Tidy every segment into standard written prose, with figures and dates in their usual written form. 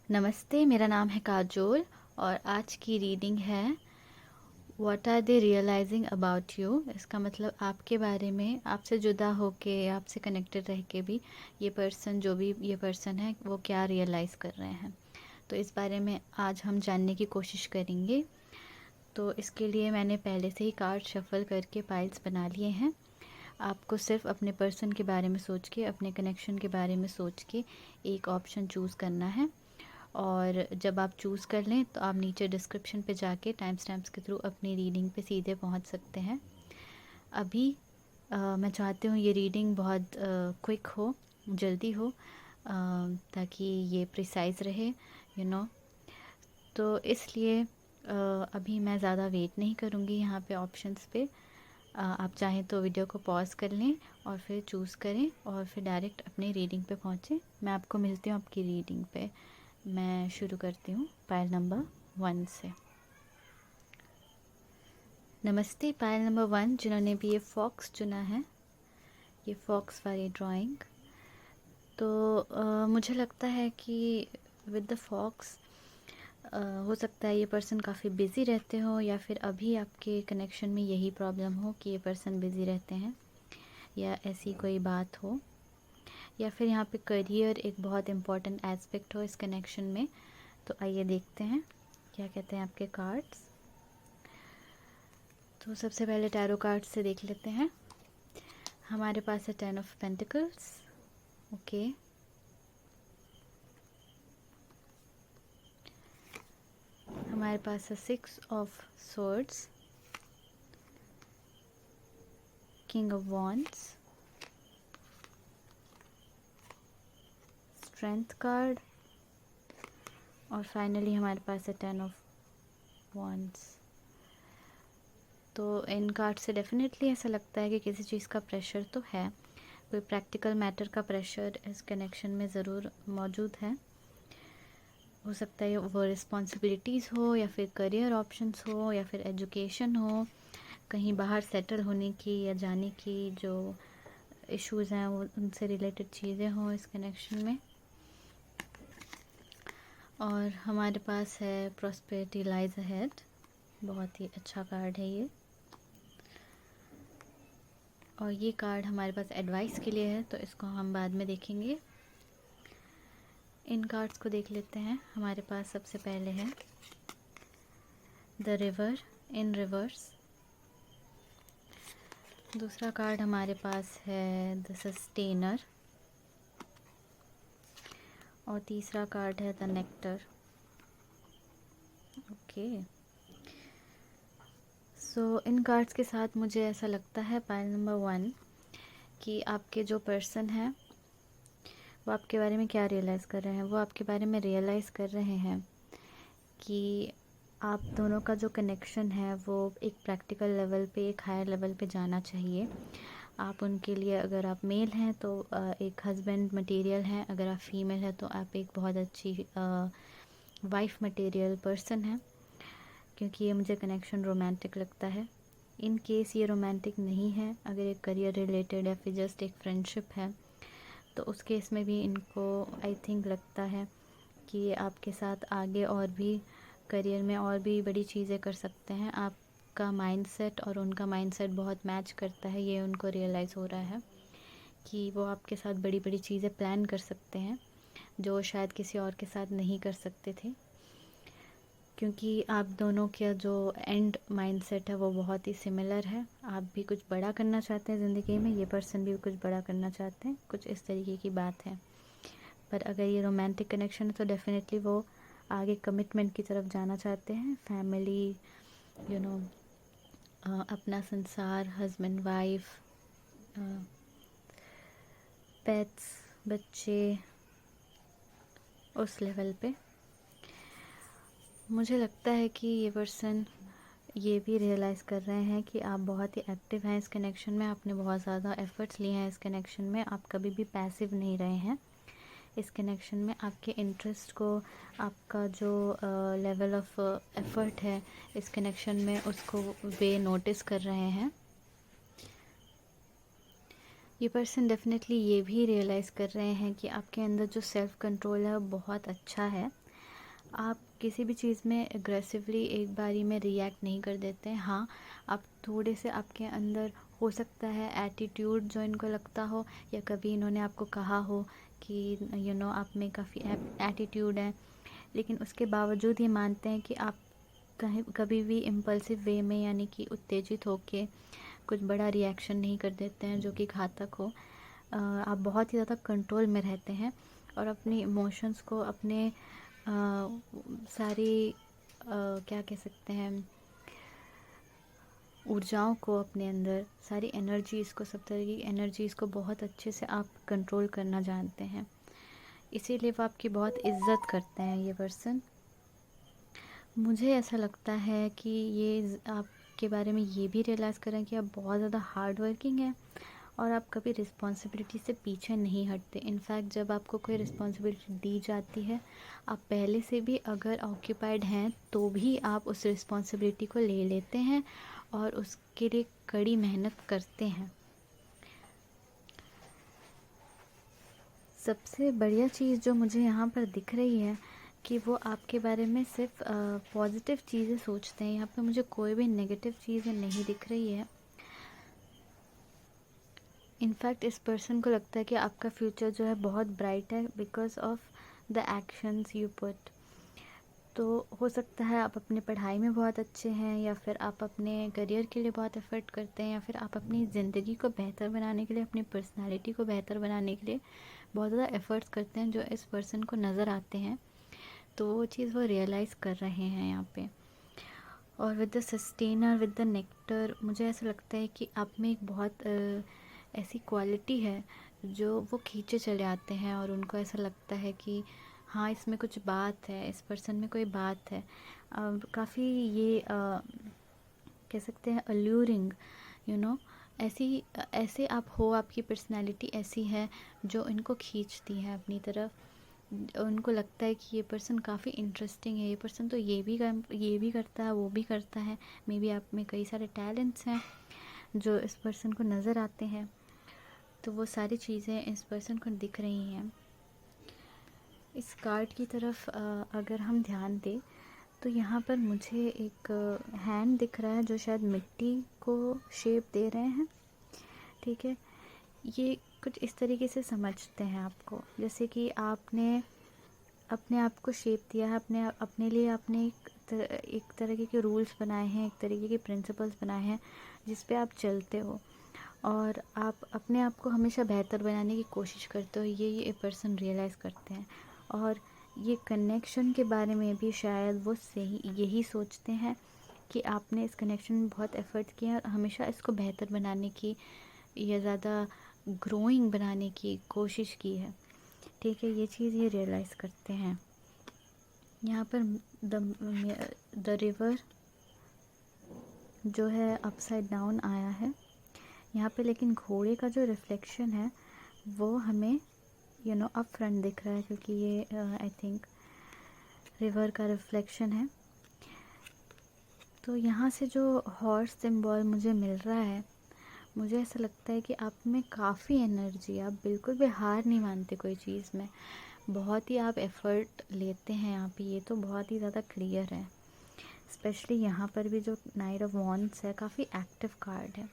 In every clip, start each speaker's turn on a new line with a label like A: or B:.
A: नमस्ते, मेरा नाम है काजोल और आज की रीडिंग है what are they realising about you. इसका मतलब आपके बारे में, आपसे जुदा होके, आपसे कनेक्टेड रह के भी ये पर्सन, जो भी ये पर्सन है, वो क्या रियलाइज़ कर रहे हैं। तो इस बारे में आज हम जानने की कोशिश करेंगे। तो इसके लिए मैंने पहले से ही कार्ड शफल करके पाइल्स बना लिए हैं। आपको सिर्फ अपने पर्सन के बारे में सोच के, अपने कनेक्शन के बारे में सोच के एक ऑप्शन चूज़ करना है। और जब आप चूज़ कर लें तो आप नीचे डिस्क्रिप्शन पे जाके टाइम स्टैम्प्स के थ्रू अपनी रीडिंग पे सीधे पहुंच सकते हैं। अभी मैं चाहती हूँ ये रीडिंग बहुत क्विक हो, जल्दी हो, ताकि ये प्रिसाइज रहे, यू नो। तो इसलिए अभी मैं ज़्यादा वेट नहीं करूँगी यहाँ पे ऑप्शंस पे। आप चाहें तो वीडियो को पॉज कर लें और फिर चूज़ करें और फिर डायरेक्ट अपनी रीडिंग पे पहुँचें। मैं आपको मिलती हूँ आपकी रीडिंग पे। मैं शुरू करती हूँ पायल नंबर 1 से। नमस्ते पायल नंबर 1 जिन्होंने भी ये फॉक्स चुना है, ये फॉक्स वाली ड्राइंग। तो मुझे लगता है कि विद द फॉक्स हो सकता है ये पर्सन काफ़ी बिज़ी रहते हो, या फिर अभी आपके कनेक्शन में यही प्रॉब्लम हो कि ये पर्सन बिज़ी रहते हैं, या ऐसी कोई बात हो, या फिर यहाँ पे करियर एक बहुत इम्पॉर्टेंट एस्पेक्ट हो इस कनेक्शन में। तो आइए देखते हैं क्या कहते हैं आपके कार्ड्स। तो सबसे पहले टैरो कार्ड से देख लेते हैं। हमारे पास है 10 ऑफ पेंटिकल्स, ओके। हमारे पास है 6 of swords, king of wands, strength card, और फाइनली हमारे पास है 10 ऑफ वॉन्ड्स। तो इन कार्ड से डेफिनेटली ऐसा लगता है कि किसी चीज़ का प्रेशर तो है, कोई प्रैक्टिकल मैटर का प्रेशर इस कनेक्शन में ज़रूर मौजूद है। हो सकता है वो रिस्पॉन्सिबिलिटीज़ हो, या फिर करियर ऑप्शंस हो, या फिर एजुकेशन हो, कहीं बाहर सेटल होने की या जाने की जो इश्यूज़ हैं वो उनसे रिलेटेड चीज़ें हों इस कनेक्शन में। और हमारे पास है प्रॉस्पेरिटी लाइज अहेड, बहुत ही अच्छा कार्ड है ये। और ये कार्ड हमारे पास एडवाइस के लिए है, तो इसको हम बाद में देखेंगे। इन कार्ड्स को देख लेते हैं। हमारे पास सबसे पहले है द रिवर इन रिवर्स। दूसरा कार्ड हमारे पास है द सस्टेनर। और तीसरा कार्ड है the nectar, okay. So in cards के साथ मुझे ऐसा लगता है पाइल नंबर 1 कि आपके जो पर्सन हैं वो आपके बारे में क्या रियलाइज़ कर रहे हैं। वो आपके बारे में रियलाइज़ कर रहे हैं कि आप दोनों का जो कनेक्शन है वो एक प्रैक्टिकल लेवल पे, एक हायर लेवल पे जाना चाहिए। आप उनके लिए, अगर आप मेल हैं तो एक हस्बैंड मटेरियल हैं, अगर आप फीमेल हैं तो आप एक बहुत अच्छी वाइफ मटेरियल पर्सन है, क्योंकि ये मुझे कनेक्शन रोमांटिक लगता है। इन केस ये रोमांटिक नहीं है, अगर एक करियर रिलेटेड या फिर जस्ट एक फ्रेंडशिप है, तो उस केस में भी इनको आई थिंक लगता है कि ये आपके साथ आगे और भी करियर में और भी बड़ी चीज़ें कर सकते हैं। आपका माइंडसेट और उनका माइंडसेट बहुत मैच करता है, ये उनको रियलाइज़ हो रहा है कि वो आपके साथ बड़ी बड़ी चीज़ें प्लान कर सकते हैं जो शायद किसी और के साथ नहीं कर सकते थे, क्योंकि आप दोनों का जो एंड माइंडसेट है वो बहुत ही सिमिलर है। आप भी कुछ बड़ा करना चाहते हैं ज़िंदगी में, ये पर्सन भी कुछ बड़ा करना चाहते हैं, कुछ इस तरीके की बात है। पर अगर ये रोमांटिक कनेक्शन है तो डेफिनेटली वो आगे कमिटमेंट की तरफ जाना चाहते हैं। फैमिली, यू नो, अपना संसार, हस्बैंड वाइफ, पेट्स, बच्चे, उस लेवल पे मुझे लगता है कि ये पर्सन ये भी रियलाइज़ कर रहे हैं कि आप बहुत ही एक्टिव हैं इस कनेक्शन में। आपने बहुत ज़्यादा एफ़र्ट्स लिए हैं इस कनेक्शन में, आप कभी भी पैसिव नहीं रहे हैं इस कनेक्शन में। आपके इंटरेस्ट को, आपका जो लेवल ऑफ एफ़र्ट है इस कनेक्शन में, उसको वे नोटिस कर रहे हैं। ये पर्सन डेफिनेटली ये भी रियलाइज़ कर रहे हैं कि आपके अंदर जो सेल्फ़ कंट्रोल है वो बहुत अच्छा है। आप किसी भी चीज़ में एग्रेसिवली एक बारी में रिएक्ट नहीं कर देते हैं। हाँ, आप थोड़े से आपके अंदर हो सकता है एटीट्यूड जो इनको लगता हो, या कभी इन्होंने आपको कहा हो कि आप में काफ़ी एटीट्यूड है, लेकिन उसके बावजूद ये मानते हैं कि आप कहीं कभी भी इम्पल्सिव वे में, यानी कि उत्तेजित होके कुछ बड़ा रिएक्शन नहीं कर देते हैं जो कि घातक हो। आप बहुत ही ज़्यादा कंट्रोल में रहते हैं और अपनी इमोशंस को, अपने सारी क्या कह सकते हैं, ऊर्जाओं को, अपने अंदर सारी एनर्जीज़ को, सब तरह की एनर्जीज़ को बहुत अच्छे से आप कंट्रोल करना जानते हैं। इसीलिए वो आपकी बहुत इज़्ज़त करते हैं ये पर्सन। मुझे ऐसा लगता है कि ये आपके बारे में ये भी रियलाइज़ करें कि आप बहुत ज़्यादा हार्ड वर्किंग हैं और आप कभी रिस्पॉन्सिबिलिटी से पीछे नहीं हटते। इनफैक्ट जब आपको कोई रिस्पॉन्सिबिलिटी दी जाती है, आप पहले से भी अगर ऑक्यूपाइड हैं तो भी आप उस रिस्पॉन्सिबिलिटी को ले लेते हैं और उसके लिए कड़ी मेहनत करते हैं। सबसे बढ़िया चीज़ जो मुझे यहाँ पर दिख रही है कि वो आपके बारे में सिर्फ पॉजिटिव चीज़ें सोचते हैं। यहाँ पे मुझे कोई भी नेगेटिव चीज़ें नहीं दिख रही है। इनफैक्ट इस पर्सन को लगता है कि आपका फ्यूचर जो है बहुत ब्राइट है because of the actions you put. तो हो सकता है आप अपने पढ़ाई में बहुत अच्छे हैं, या फिर आप अपने करियर के लिए बहुत एफर्ट करते हैं, या फिर आप अपनी ज़िंदगी को बेहतर बनाने के लिए, अपनी पर्सनालिटी को बेहतर बनाने के लिए बहुत ज़्यादा एफ़र्ट्स करते हैं जो इस पर्सन को नज़र आते हैं। तो वो चीज़ वो रियलाइज़ कर रहे हैं यहाँ पे। और with the sustainer, with the nectar, मुझे ऐसा लगता है कि आप में एक बहुत ऐसी क्वालिटी है जो वो खींचे चले आते हैं और उनको ऐसा लगता है कि हाँ, इसमें कुछ बात है, इस पर्सन में कोई बात है। काफ़ी ये कह सकते हैं अल्यूरिंग, ऐसे आप हो, आपकी पर्सनैलिटी ऐसी है जो इनको खींचती है अपनी तरफ। उनको लगता है कि ये पर्सन काफ़ी इंटरेस्टिंग है, ये पर्सन तो ये भी करता है, वो भी करता है। मे बी आप में कई सारे टैलेंट्स हैं जो इस पर्सन को नज़र आते हैं, तो वो सारी चीज़ें इस पर्सन को दिख रही हैं। इस कार्ड की तरफ अगर हम ध्यान दें तो यहाँ पर मुझे एक हैंड दिख रहा है जो शायद मिट्टी को शेप दे रहे हैं। ठीक है, ये कुछ इस तरीके से समझते हैं आपको, जैसे कि आपने अपने आप को शेप दिया है, अपने लिए आपने एक तरीके के रूल्स बनाए हैं, एक तरीके के प्रिंसिपल्स बनाए हैं जिस पे आप चलते हो, और आप अपने आप को हमेशा बेहतर बनाने की कोशिश करते हो। ये पर्सन रियलाइज़ करते हैं, और ये कनेक्शन के बारे में भी शायद वो सही यही सोचते हैं कि आपने इस कनेक्शन में बहुत एफ़र्ट किया और हमेशा इसको बेहतर बनाने की या ज़्यादा ग्रोइंग बनाने की कोशिश की है। ठीक है, ये चीज़ ये रियलाइज़ करते हैं। यहाँ पर द रिवर जो है अपसाइड डाउन आया है यहाँ पे, लेकिन घोड़े का जो रिफ्लेक्शन है वो हमें अप फ्रंट दिख रहा है, क्योंकि ये आई थिंक रिवर का रिफ्लेक्शन है। तो यहाँ से जो हॉर्स सिंबल मुझे मिल रहा है, मुझे ऐसा लगता है कि आप में काफ़ी एनर्जी, आप बिल्कुल भी हार नहीं मानते कोई चीज़ में, बहुत ही आप एफ़र्ट लेते हैं यहाँ पे, ये तो बहुत ही ज़्यादा क्लियर है। स्पेशली यहाँ पर भी जो नाइट ऑफ वॉन्ड्स है काफ़ी एक्टिव कार्ड है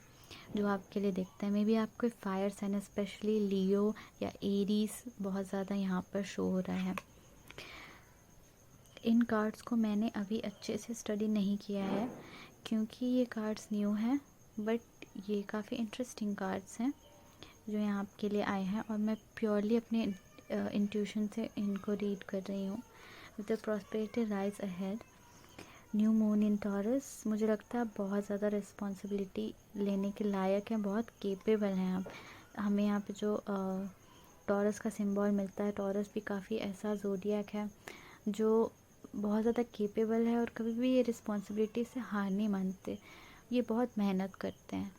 A: जो आपके लिए देखते हैं। मे बी आप कोई फायर साइन, स्पेशली लियो या एरीज बहुत ज़्यादा यहाँ पर शो हो रहा है। इन कार्ड्स को मैंने अभी अच्छे से स्टडी नहीं किया है क्योंकि ये कार्ड्स न्यू हैं, बट ये काफ़ी इंटरेस्टिंग कार्ड्स हैं जो यहाँ आपके लिए आए हैं, और मैं प्योरली अपने इंट्यूशन से इनको रीड कर रही हूँ। With the prosperity rise ahead, new moon in taurus, मुझे लगता है आप बहुत ज़्यादा रिस्पॉन्सिबिलिटी लेने के लायक हैं, बहुत केपेबल हैं आप। हमें यहाँ पे जो टॉरस का सिंबल मिलता है, टॉरस भी काफ़ी ऐसा ज़ोडिएक है जो बहुत ज़्यादा केपेबल है और कभी भी ये रिस्पॉन्सिबिलिटी से हार नहीं मानते, ये बहुत मेहनत करते हैं।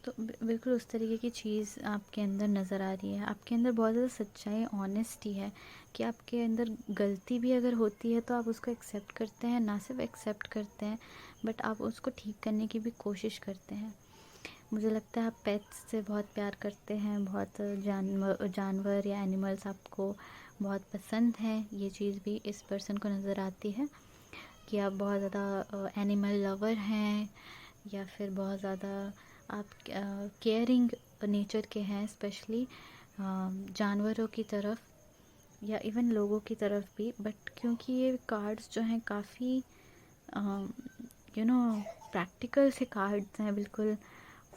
A: तो बिल्कुल उस तरीके की चीज़ आपके अंदर नज़र आ रही है। आपके अंदर बहुत ज़्यादा सच्चाई, ऑनेस्टी है कि आपके अंदर गलती भी अगर होती है तो आप उसको एक्सेप्ट करते हैं, ना सिर्फ एक्सेप्ट करते हैं बट आप उसको ठीक करने की भी कोशिश करते हैं। मुझे लगता है आप पेट्स से बहुत प्यार करते हैं, बहुत जानवर या एनिमल्स आपको बहुत पसंद हैं, ये चीज़ भी इस पर्सन को नज़र आती है कि आप बहुत ज़्यादा एनिमल लवर हैं, या फिर बहुत ज़्यादा आप केयरिंग नेचर के हैं, स्पेशली जानवरों की तरफ या इवन लोगों की तरफ भी। बट क्योंकि ये कार्ड्स जो हैं काफ़ी यू नो प्रैक्टिकल से कार्ड्स हैं, बिल्कुल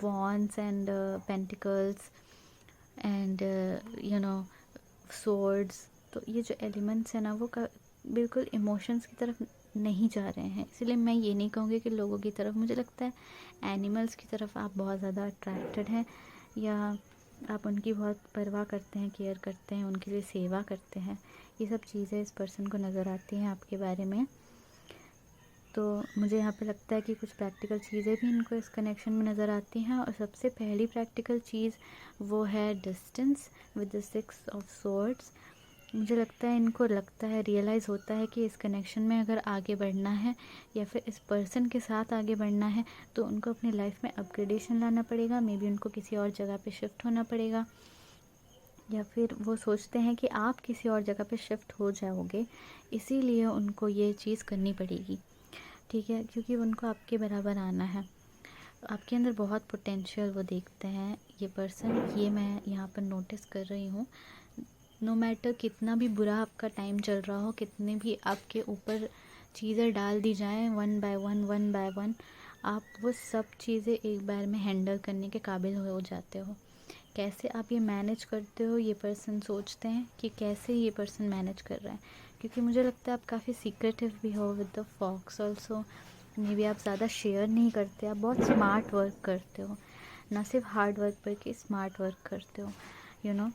A: wands and pentacles and you know swords, तो ये जो एलिमेंट्स हैं ना वो बिल्कुल इमोशंस की तरफ नहीं जा रहे हैं। इसलिए मैं ये नहीं कहूँगी कि लोगों की तरफ, मुझे लगता है एनिमल्स की तरफ आप बहुत ज़्यादा अट्रैक्टेड हैं, या आप उनकी बहुत परवाह करते हैं, केयर करते हैं, उनके लिए सेवा करते हैं। ये सब चीज़ें इस पर्सन को नज़र आती हैं आपके बारे में। तो मुझे यहाँ पे लगता है कि कुछ प्रैक्टिकल चीज़ें भी इनको इस कनेक्शन में नज़र आती हैं, और सबसे पहली प्रैक्टिकल चीज़ वो है distance with the 6 of swords. मुझे लगता है रियलाइज़ होता है कि इस कनेक्शन में अगर आगे बढ़ना है या फिर इस पर्सन के साथ आगे बढ़ना है तो उनको अपनी लाइफ में अपग्रेडेशन लाना पड़ेगा। मे बी उनको किसी और जगह पे शिफ्ट होना पड़ेगा, या फिर वो सोचते हैं कि आप किसी और जगह पे शिफ्ट हो जाओगे, इसीलिए उनको ये चीज़ करनी पड़ेगी, ठीक है, क्योंकि उनको आपके बराबर आना है। आपके अंदर बहुत पोटेंशियल वो देखते हैं ये पर्सन, ये मैं यहाँ पर नोटिस कर रही हूँ। नो मैटर कितना भी बुरा आपका टाइम चल रहा हो, कितने भी आपके ऊपर चीज़ें डाल दी जाएं वन बाय वन, आप वो सब चीज़ें एक बार में हैंडल करने के काबिल हो जाते हो। कैसे आप ये मैनेज करते हो, ये पर्सन सोचते हैं कि कैसे ये पर्सन मैनेज कर रहा है, क्योंकि मुझे लगता है आप काफ़ी सीक्रेटिव भी हो with the folks also. May be आप ज़्यादा शेयर नहीं करते, आप बहुत स्मार्ट वर्क करते हो, ना सिर्फ हार्ड वर्क बल्कि स्मार्ट वर्क करते हो, यू नो।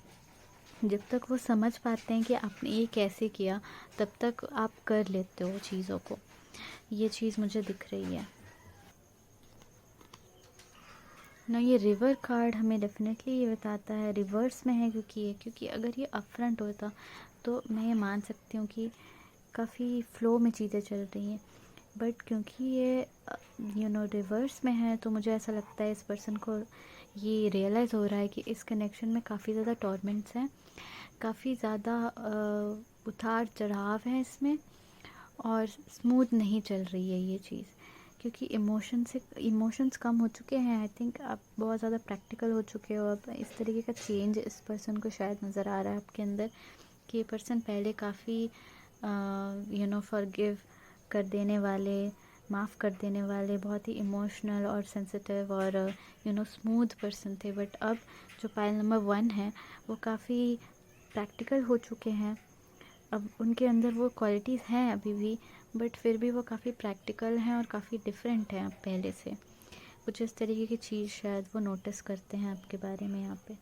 A: जब तक वो समझ पाते हैं कि आपने ये कैसे किया, तब तक आप कर लेते हो चीज़ों को। ये चीज़ मुझे दिख रही है ना। ये रिवर कार्ड हमें डेफिनेटली ये बताता है, रिवर्स में है क्योंकि अगर ये अपफ्रंट होता तो मैं ये मान सकती हूँ कि काफ़ी फ़्लो में चीज़ें चल रही हैं। बट क्योंकि ये रिवर्स में है, तो मुझे ऐसा लगता है इस पर्सन को ये रियलाइज़ हो रहा है कि इस कनेक्शन में काफ़ी ज़्यादा टॉर्मेंट्स हैं, काफ़ी ज़्यादा उतार चढ़ाव है इसमें, और स्मूथ नहीं चल रही है ये चीज़, क्योंकि इमोशंस कम हो चुके हैं। आई थिंक आप बहुत ज़्यादा प्रैक्टिकल हो चुके हो अब। इस तरीके का चेंज इस पर्सन को शायद नज़र आ रहा है आपके अंदर, कि ये पर्सन पहले काफ़ी फॉरगिव कर देने वाले, माफ़ कर देने वाले, बहुत ही इमोशनल और सेंसिटिव और स्मूथ पर्सन थे। बट अब जो पाइल नंबर 1 है वो काफ़ी प्रैक्टिकल हो चुके हैं। अब उनके अंदर वो क्वालिटीज़ हैं अभी भी, बट फिर भी वो काफ़ी प्रैक्टिकल हैं और काफ़ी डिफरेंट हैं अब पहले से। कुछ इस तरीके की चीज़ शायद वो नोटिस करते हैं आपके बारे में यहाँ पे।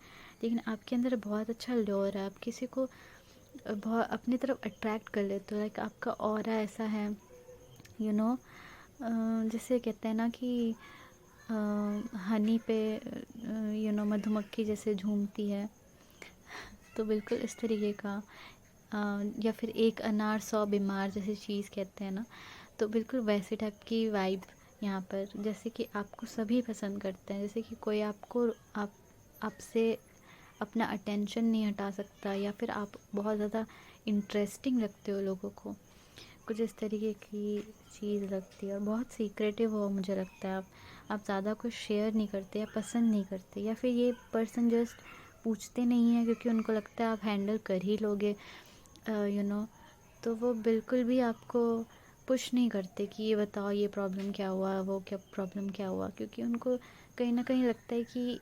A: लेकिन आपके अंदर बहुत अच्छा ल्योर है, आप किसी को बहुत अपनी तरफ अट्रैक्ट कर लेते हो। लाइक आपका ऑरा ऐसा है, जैसे कहते हैं ना कि हनी पे मधुमक्खी जैसे झूमती है, तो बिल्कुल इस तरीके का। या फिर एक अनार 100 बीमार जैसी चीज़ कहते हैं ना, तो बिल्कुल वैसे टाइप की वाइब यहाँ पर। जैसे कि आपको सभी पसंद करते हैं, जैसे कि कोई आपसे अपना अटेंशन नहीं हटा सकता, या फिर आप बहुत ज़्यादा इंटरेस्टिंग लगते हो लोगों को, कुछ इस तरीके की चीज़ लगती है। और बहुत सीक्रेटिव हो मुझे लगता है आप ज़्यादा कुछ शेयर नहीं करते या पसंद नहीं करते, या फिर ये पर्सन जस्ट पूछते नहीं है क्योंकि उनको लगता है आप हैंडल कर ही लोगे, तो वो बिल्कुल भी आपको पुश नहीं करते कि ये बताओ ये प्रॉब्लम क्या हुआ, वो क्या प्रॉब्लम क्या हुआ, क्योंकि उनको कहीं ना कहीं लगता है कि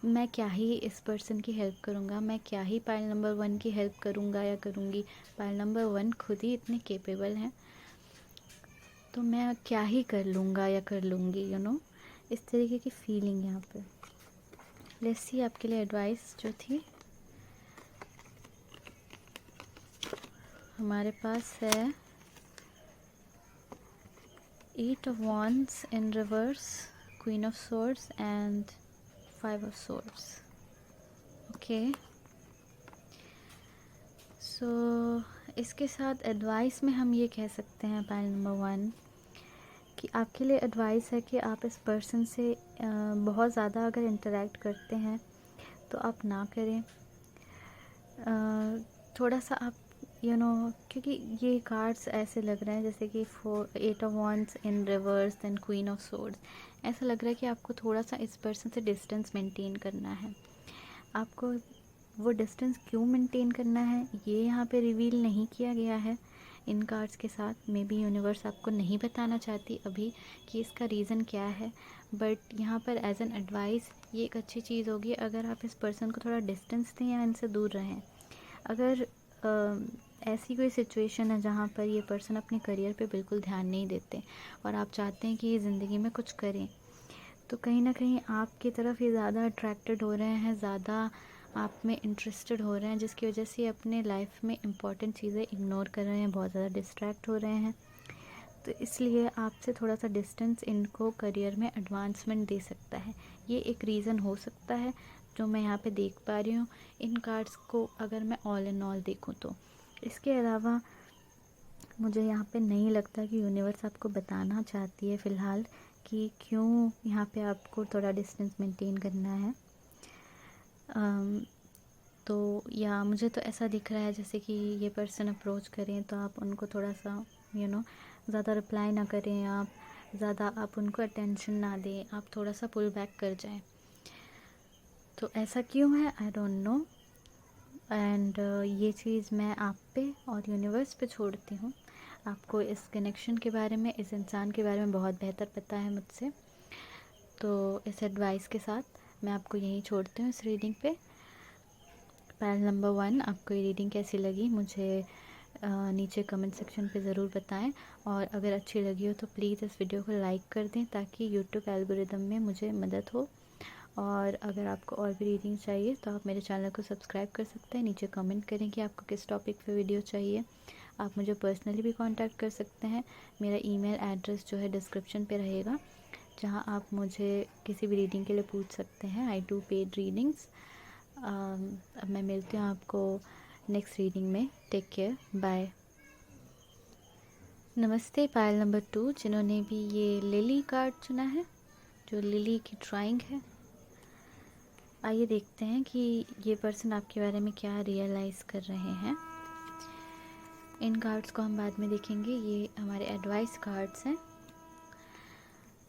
A: मैं क्या ही इस पर्सन की हेल्प करूँगा, मैं क्या ही पाइल नंबर 1 की हेल्प करूँगा या करूँगी। पाइल नंबर 1 खुद ही इतने केपेबल हैं, तो मैं क्या ही कर लूँगा या कर लूँगी, इस तरीके की फीलिंग यहाँ पे। लेट्स सी आपके लिए एडवाइस जो थी हमारे पास है 8 of Wands in reverse, Queen of Swords and 5 of Swords. Okay, so इसके साथ एडवाइस में हम ये कह सकते हैं पाइल नंबर 1 कि आपके लिए एडवाइस है कि आप इस पर्सन से बहुत ज़्यादा अगर इंटरेक्ट करते हैं तो आप ना करें। थोड़ा सा आप क्योंकि ये कार्ड्स ऐसे लग रहे हैं जैसे कि 8 of wands in reverse then queen of swords. ऐसा लग रहा है कि आपको थोड़ा सा इस पर्सन से डिस्टेंस मेंटेन करना है। आपको वो डिस्टेंस क्यों मेंटेन करना है ये यहाँ पे रिवील नहीं किया गया है इन कार्ड्स के साथ। मे बी यूनिवर्स आपको नहीं बताना चाहती अभी कि इसका रीज़न क्या है, बट यहाँ पर एज एन एडवाइस ये एक अच्छी चीज़ होगी अगर आप इस पर्सन को थोड़ा डिस्टेंस दें या इनसे दूर रहें। अगर ऐसी कोई सिचुएशन है जहाँ पर ये पर्सन अपने करियर पे बिल्कुल ध्यान नहीं देते और आप चाहते हैं कि ये ज़िंदगी में कुछ करें, तो कहीं ना कहीं आपकी तरफ ये ज़्यादा अट्रैक्टेड हो रहे हैं, ज़्यादा आप में इंटरेस्टेड हो रहे हैं, जिसकी वजह से अपने लाइफ में इम्पॉर्टेंट चीज़ें इग्नोर कर रहे हैं, बहुत ज़्यादा डिस्ट्रैक्ट हो रहे हैं। तो इसलिए आपसे थोड़ा सा डिस्टेंस इनको करियर में एडवांसमेंट दे सकता है। ये एक रीज़न हो सकता है जो मैं यहाँ पे देख पा रही हूँ इन कार्ड्स को, अगर मैं ऑल इन ऑल देखूँ तो। इसके अलावा मुझे यहाँ पे नहीं लगता कि यूनिवर्स आपको बताना चाहती है फ़िलहाल कि क्यों यहाँ पे आपको थोड़ा डिस्टेंस मेंटेन करना है। तो या मुझे तो ऐसा दिख रहा है जैसे कि ये पर्सन अप्रोच करें तो आप उनको थोड़ा सा ज़्यादा रिप्लाई ना करें, आप ज़्यादा आप उनको अटेंशन ना दें, आप थोड़ा सा पुल बैक कर जाएं। तो ऐसा क्यों है आई डोंट नो, एंड ये चीज़ मैं आप पे और यूनिवर्स पे छोड़ती हूँ। आपको इस कनेक्शन के बारे में, इस इंसान के बारे में बहुत बेहतर पता है मुझसे। तो इस एडवाइस के साथ मैं आपको यहीं छोड़ती हूँ इस रीडिंग पे। पैरल नंबर 1, आपको ये रीडिंग कैसी लगी मुझे नीचे कमेंट सेक्शन पे ज़रूर बताएं, और अगर अच्छी लगी हो तो प्लीज़ इस वीडियो को लाइक कर दें ताकि यूट्यूब एल्गोरिदम में मुझे मदद हो। और अगर आपको और भी रीडिंग चाहिए तो आप मेरे चैनल को सब्सक्राइब कर सकते हैं। नीचे कमेंट करें कि आपको किस टॉपिक पे वीडियो चाहिए। आप मुझे पर्सनली भी कांटेक्ट कर सकते हैं। मेरा ईमेल एड्रेस जो है डिस्क्रिप्शन पे रहेगा, जहां आप मुझे किसी भी रीडिंग के लिए पूछ सकते हैं। I do paid readings. अब मैं मिलती हूँ आपको नेक्स्ट रीडिंग में। Take care, bye. नमस्ते पायल नंबर 2, जिन्होंने भी ये लिली कार्ड चुना है, जो लिली की ड्राइंग है। आइए देखते हैं कि ये पर्सन आपके बारे में क्या रियलाइज़ कर रहे हैं। इन कार्ड्स को हम बाद में देखेंगे, ये हमारे एडवाइस कार्ड्स हैं।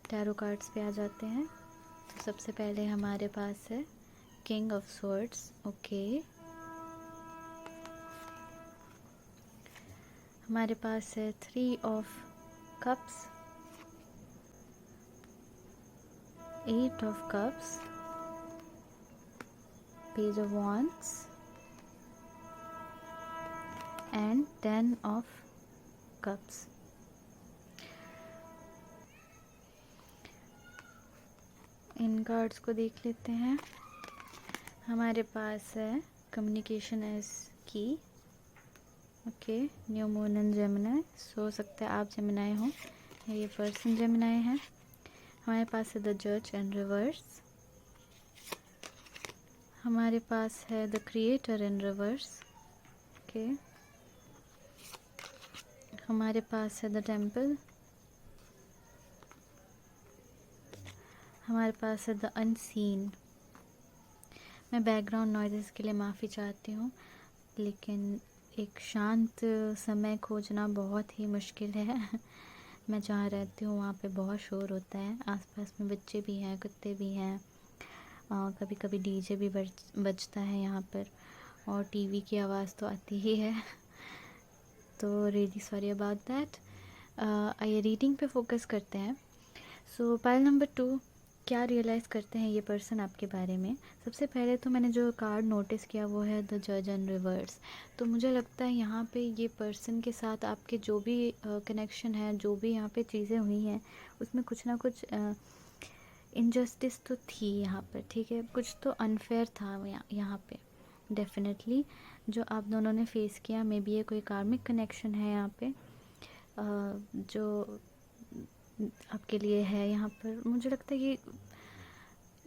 A: टैरो कार्ड्स पे आ जाते हैं। तो सबसे पहले हमारे पास है किंग ऑफ स्वॉर्ड्स। ओके, हमारे पास है 3 of cups, 8 of cups, page of wands and 10 of cups. In cards को देख लेते हैं। हमारे पास है कम्युनिकेशन एज की। Okay, new moon and Gemini. हो सकता है आप जेमिनाई हो या ये पर्सन जेमिनाई है। हमारे पास है द जज एंड रिवर्स। हमारे पास है the creator in reverse. Okay, हमारे पास है द टेम्पल। हमारे पास है द अनसीन। मैं बैकग्राउंड नॉइज़ के लिए माफ़ी चाहती हूँ, लेकिन एक शांत समय खोजना बहुत ही मुश्किल है। मैं जहाँ रहती हूँ वहाँ पे बहुत शोर होता है, आसपास में बच्चे भी हैं, कुत्ते भी हैं, कभी कभी डीजे भी बजता है यहाँ पर, और टीवी की आवाज़ तो आती ही है। तो रियली सॉरी अबाउट दैट। आइए रीडिंग पे फोकस करते हैं। सो पाइल नंबर 2, क्या रियलाइज़ करते हैं ये पर्सन आपके बारे में। सबसे पहले तो मैंने जो कार्ड नोटिस किया वो है द जज एंड रिवर्स। तो मुझे लगता है यहाँ पे ये पर्सन के साथ आपके जो भी कनेक्शन है, जो भी यहाँ पे चीज़ें हुई हैं, उसमें कुछ ना कुछ इनजस्टिस तो थी यहाँ पर, ठीक है, कुछ तो अनफेयर था यहाँ पे डेफिनेटली, जो आप दोनों ने फेस किया। मे बी ये कोई कार्मिक कनेक्शन है यहाँ पे जो आपके लिए है यहाँ पर। मुझे लगता है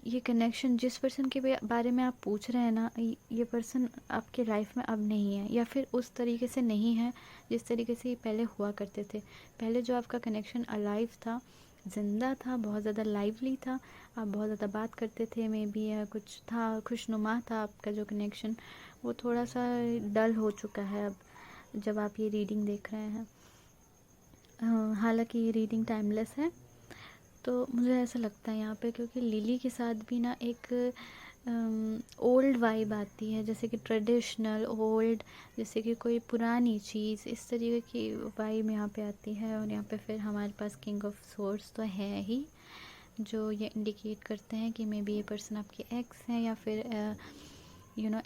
A: ये कनेक्शन, जिस पर्सन के बारे में आप पूछ रहे हैं ना, ये पर्सन आपके लाइफ में अब नहीं है, या फिर उस तरीके से नहीं है जिस तरीके से ये पहले हुआ करते थे। पहले जो आपका कनेक्शन अलाइव था, ज़िंदा था, बहुत ज़्यादा लाइवली था, आप बहुत ज़्यादा बात करते थे, मे बी कुछ था, खुशनुमा था आपका जो कनेक्शन, वो थोड़ा सा डल हो चुका है अब। जब आप ये रीडिंग देख रहे हैं। हालांकि ये रीडिंग टाइमलेस है, तो मुझे ऐसा लगता है यहाँ पे, क्योंकि लिली के साथ भी ना एक ओल्ड वाइब आती है, जैसे कि ट्रेडिशनल ओल्ड, जैसे कि कोई पुरानी चीज़, इस तरीके की वाइब यहाँ पे आती है। और यहाँ पे फिर हमारे पास किंग ऑफ सोर्ड्स तो है ही, जो ये इंडिकेट करते हैं कि मे बी ये पर्सन आपके एक्स है, या फिर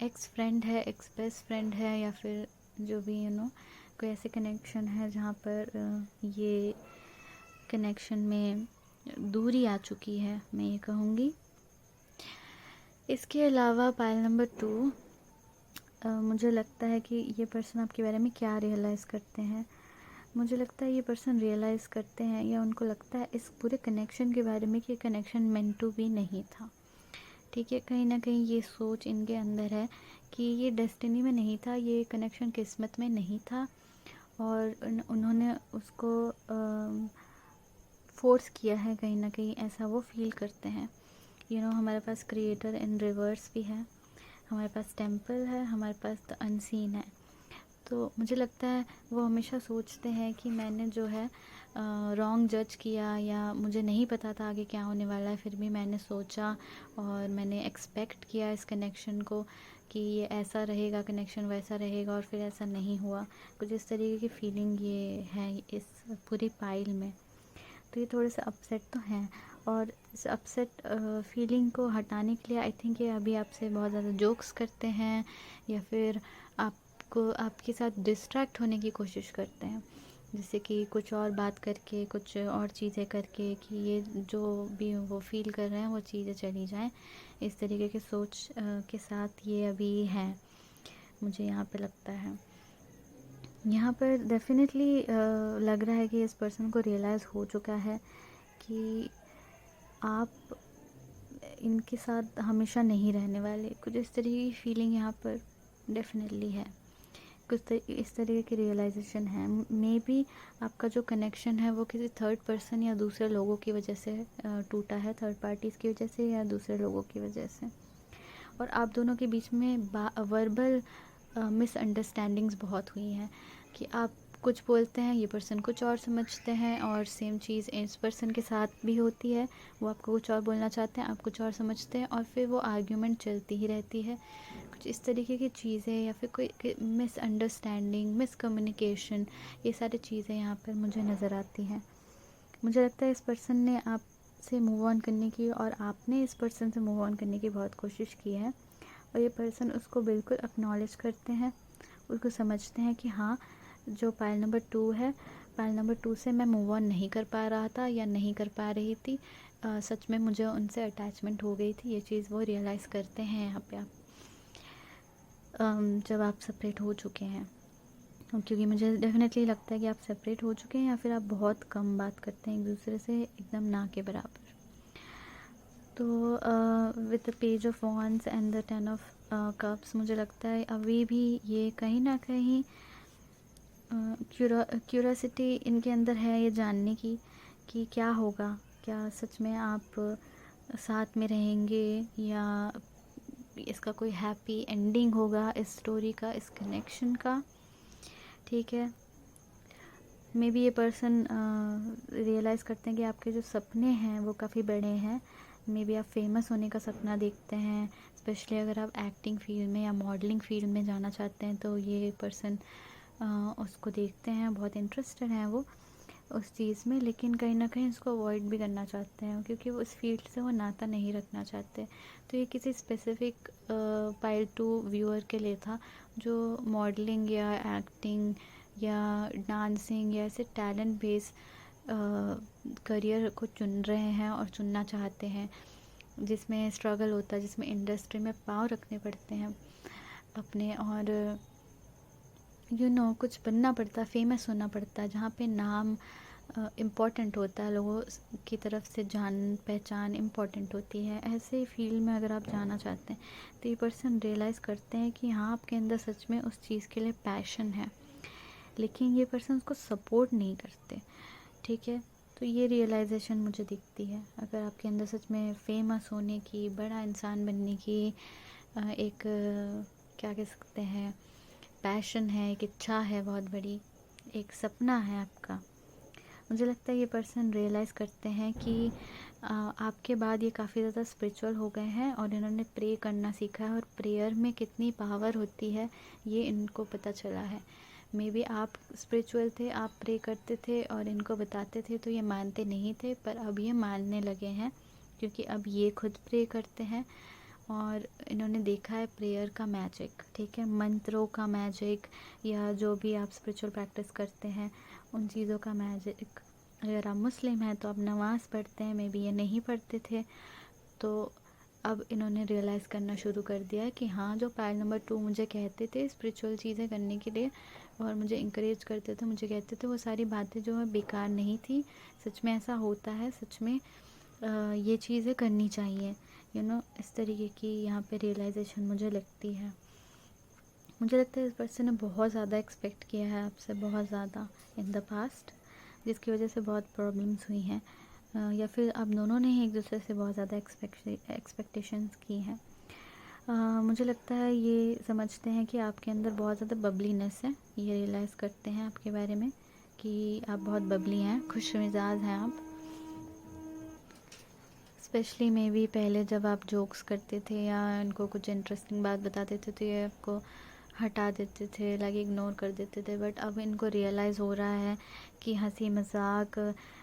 A: एक्स फ्रेंड है, एक्स बेस्ट फ्रेंड है, या फिर जो भी कोई ऐसे कनेक्शन है जहाँ पर ये कनेक्शन में दूरी आ चुकी है, मैं ये कहूँगी। इसके अलावा पाइल नंबर 2, मुझे लगता है कि ये पर्सन आपके बारे में क्या रियलाइज़ करते हैं। मुझे लगता है ये पर्सन रियलाइज़ करते हैं, या उनको लगता है इस पूरे कनेक्शन के बारे में कि कनेक्शन मेंट टू बी नहीं था। ठीक है, कहीं ना कहीं ये सोच इनके अंदर है कि ये डेस्टिनी में नहीं था, ये कनेक्शन किस्मत में नहीं था, और उन्होंने उसको फोर्स किया है, कहीं ना कहीं ऐसा वो फील करते हैं। हमारे पास क्रिएटर इन रिवर्स भी है, हमारे पास टेम्पल है, हमारे पास द अनसीन है। तो मुझे लगता है वो हमेशा सोचते हैं कि मैंने जो है रॉन्ग जज किया, या मुझे नहीं पता था आगे क्या होने वाला है, फिर भी मैंने सोचा और मैंने एक्सपेक्ट किया इस कनेक्शन को कि ये ऐसा रहेगा कनेक्शन, वैसा रहेगा, और फिर ऐसा नहीं हुआ। कुछ इस तरीके की फीलिंग ये है इस पूरी पाइल में। तो ये थोड़े से अपसेट तो हैं, और इस अपसेट फीलिंग को हटाने के लिए आई थिंक ये अभी आपसे बहुत ज़्यादा जोक्स करते हैं, या फिर आपको आपके साथ डिस्ट्रैक्ट होने की कोशिश करते हैं, जैसे कि कुछ और बात करके, कुछ और चीज़ें करके, कि ये जो भी वो फील कर रहे हैं वो चीज़ें चली जाएं। इस तरीके की सोच के साथ ये अभी हैं, मुझे यहाँ पे लगता है। यहाँ पर डेफिनेटली लग रहा है कि इस पर्सन को रियलाइज़ हो चुका है कि आप इनके साथ हमेशा नहीं रहने वाले। कुछ इस तरीके की फीलिंग यहाँ पर डेफिनेटली है, कुछ इस तरीके की रियलाइजेशन है। मे बी आपका जो कनेक्शन है वो किसी थर्ड पर्सन या दूसरे लोगों की वजह से टूटा है, थर्ड पार्टीज़ की वजह से या दूसरे लोगों की वजह से, और आप दोनों के बीच में वर्बल मिसअंडरस्टैंडिंग्स बहुत हुई हैं, कि आप कुछ बोलते हैं, ये पर्सन कुछ और समझते हैं, और सेम चीज़ इस पर्सन के साथ भी होती है, वो आपको कुछ और बोलना चाहते हैं, आप कुछ और समझते हैं, और फिर वो आर्ग्यूमेंट चलती ही रहती है। कुछ इस तरीके की चीज़ें, या फिर कोई मिसअंडरस्टैंडिंग, मिसकम्युनिकेशन, ये सारी चीज़ें यहाँ पर मुझे नज़र आती हैं। मुझे लगता है इस पर्सन ने आपसे मूव ऑन करने की, और आपने इस पर्सन से मूव ऑन करने की बहुत कोशिश की है, और ये पर्सन उसको बिल्कुल एक्नॉलेज करते हैं, उसको समझते हैं कि हाँ, जो पाइल नंबर 2 है, पाइल नंबर 2 से मैं मूव ऑन नहीं कर पा रहा था या नहीं कर पा रही थी, सच में मुझे उनसे अटैचमेंट हो गई थी, ये चीज़ वो रियलाइज़ करते हैं यहाँ पे आप जब आप सेपरेट हो चुके हैं। क्योंकि मुझे डेफिनेटली लगता है कि आप सेपरेट हो चुके हैं, या फिर आप बहुत कम बात करते हैं एक दूसरे से, एकदम ना के बराबर। तो with the page of wands and the 10 of cups, मुझे लगता है अभी भी ये कहीं ना कहीं क्यूरोसिटी इनके अंदर है, ये जानने की कि क्या होगा, क्या सच में आप साथ में रहेंगे, या इसका कोई हैप्पी एंडिंग होगा इस स्टोरी का, इस कनेक्शन का। ठीक है, मे बी ये पर्सन रियलाइज़ करते हैं कि आपके जो सपने हैं वो काफ़ी बड़े हैं। मे बी आप फेमस होने का सपना देखते हैं, स्पेशली अगर आप एक्टिंग फील्ड में या मॉडलिंग फील्ड में जाना चाहते हैं, तो ये पर्सन उसको देखते हैं, बहुत इंटरेस्टेड हैं वो उस चीज़ में, लेकिन कहीं ना कहीं उसको अवॉइड भी करना चाहते हैं, क्योंकि वो उस फील्ड से वो नाता नहीं रखना चाहते। तो ये किसी स्पेसिफिक पाइल 2 व्यूअर के लिए था, जो मॉडलिंग या एक्टिंग या डांसिंग या ऐसे टैलेंट बेस करियर को चुन रहे हैं और चुनना चाहते हैं, जिसमें स्ट्रगल होता है, जिसमें इंडस्ट्री में पाँव रखने पड़ते हैं अपने, और कुछ बनना पड़ता है, फेमस होना पड़ता है, जहाँ पे नाम इम्पॉर्टेंट होता है, लोगों की तरफ से जान पहचान इम्पॉर्टेंट होती है। ऐसे फील्ड में अगर आप जाना चाहते हैं, तो ये पर्सन रियलाइज़ करते हैं कि हाँ, आपके अंदर सच में उस चीज़ के लिए पैशन है, लेकिन ये पर्सन उसको सपोर्ट नहीं करते। ठीक है, तो ये रियलाइजेशन मुझे दिखती है। अगर आपके अंदर सच में फेमस होने की, बड़ा इंसान बनने की एक क्या कह सकते हैं, पैशन है, एक इच्छा है बहुत बड़ी, एक सपना है आपका। मुझे लगता है ये पर्सन रियलाइज़ करते हैं कि आपके बाद ये काफ़ी ज़्यादा स्पिरिचुअल हो गए हैं और इन्होंने प्रे करना सीखा है, और प्रेयर में कितनी पावर होती है ये इनको पता चला है। मे बी आप स्पिरिचुअल थे, आप प्रे करते थे और इनको बताते थे तो ये मानते नहीं थे, पर अब ये मानने लगे हैं क्योंकि अब ये खुद प्रे करते हैं और इन्होंने देखा है प्रेयर का मैजिक। ठीक है, मंत्रों का मैजिक, या जो भी आप स्पिरिचुअल प्रैक्टिस करते हैं उन चीज़ों का मैजिक। अगर आप मुस्लिम हैं तो आप नमाज़ पढ़ते हैं, मे बी ये नहीं पढ़ते थे, तो अब इन्होंने रियलाइज़ करना शुरू कर दिया है कि हाँ, जो पायल नंबर 2 मुझे कहते थे स्पिरिचुअल चीज़ें करने के लिए और मुझे इंकरेज करते थे, मुझे कहते थे, वो सारी बातें जो है बेकार नहीं थी। सच में ऐसा होता है, सच में ये चीज़ें करनी चाहिए, इस तरीके की यहाँ पे रियलाइजेशन मुझे लगती है। मुझे लगता है इस पर्सन ने बहुत ज़्यादा एक्सपेक्ट किया है आपसे, बहुत ज़्यादा इन द पास्ट, जिसकी वजह से बहुत प्रॉब्लम्स हुई हैं, या फिर आप दोनों ने ही एक दूसरे से बहुत ज़्यादा एक्सपेक्टेशंस की हैं। मुझे लगता है ये समझते हैं कि आपके अंदर बहुत ज़्यादा बबलीनेस है। ये रियलाइज़ करते हैं आपके बारे में कि आप बहुत बबली हैं, खुश मिजाज हैं आप। स्पेशली मे बी पहले जब आप जोक्स करते थे या इनको कुछ इंटरेस्टिंग बात बताते थे तो ये आपको हटा देते थे, लाइक इग्नोर कर देते थे, बट अब इनको रियलाइज़ हो रहा है कि हंसी मजाक,